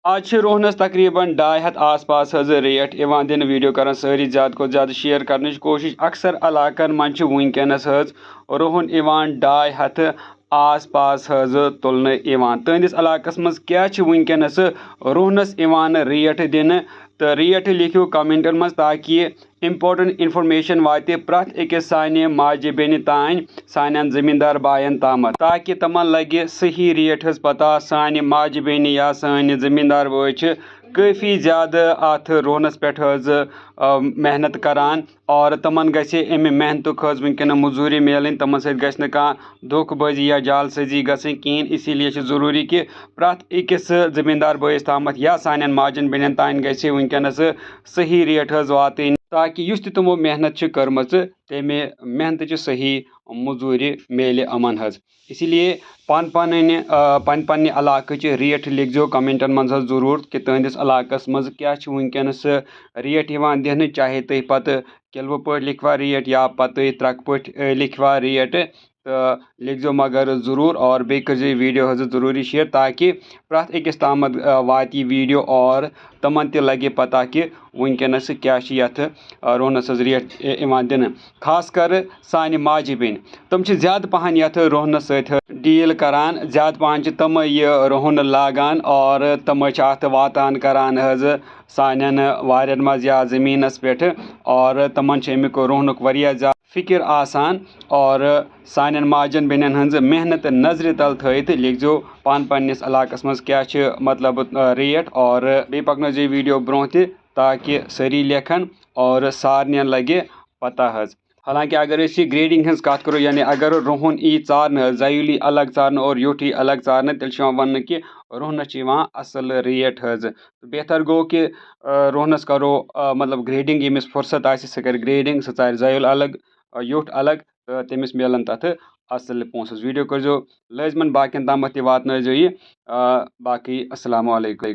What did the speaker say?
आज रोहनस तकरीबन 250 आस पास रेट दिन वीडियो कर सारी ज़्यादा को ज़्यादा शेयर करने कोशिश अक्सर इलाकन मज वनकस रोहन 250 आस पास तुलना तुंदिस इलाकस मज क्या वनकस रोहनस रेट दिन तो रेट लिखियो कमेंटन मज ताकि इम्पोर्टेंट इन्फॉर्मेशन वाते प्रत अकिस साने माजे बेन तान सान जमींदार बायन ताम ताकि तमन लगे सही रेट हज पता साने माजे बेन या सान जमींदार बॉय काफ़ी ज़्यादा अत रोहनस पे मेहनत करान और तमन गसे अमे मेहनत वनकन मजूरी मिलन तमन सत धोखबाजी या जालसाजी गहन इसीलिए ज़रूरी कि प्रत अकिस जमींदार बॉयस ताम या सान माजन बेन तान गसे वनकस सही रेट वात ताकि युस तमो मेहनत कर्म तमे मेहनत सही मजूरी मिले अमन इसीलिए पन इलाक रेट लिखो कमेंटन मज जरूर कि तुंदिस इलाकस मज क्या वनकस रेट दिन चाहे तुम पत किलो पे लिखवा रेट या पत ट्रक पे लिखवा रेट तो लिखो मगर ज़रूर और बे कर वीडियो ज़रूरी शेयर ताकि प्रत अकिस ताम वात वीडियो और तमन ते लगे पता कि वनकस क्या रोहनस रेट दिन खास कर सान माजे बेन तम ज़्यादा पहन ये रोहनस डील करान ज़्यादा पहन तम यह रोहन लागान और तम अत वातान करान सान वारन मज या ज़मीनस पे और तमन अमुक रोहनुक वारिया ज़्यादा फिक्र आसान और सान माजन बेन हज मेहनत नजर तल थत लिखो पन्नस इलाकस मज क्या मतलब रेट और बे पकन वीडियो ब्रो ताकि सारी लेखन और सारन लगे पता हालांकि अगर ग्रेडिंग हज कत करो यानी अगर रोहन ई चार जयूली अलग चार और योठ अलग चार तेल वन कि रोहनस असल रेट बेहतर गो कि रोहनस करो मतलब ग्रेडिंग यमिस फुर्सत सह कर ग्रेडिंग सह चार जयूल अलग योठ अलग तो तमिस मिलन तथ असल पोंस वीडियो कर लाजमन बाकिन ताम वात यह बाकी अस्सलाम वालेकुम।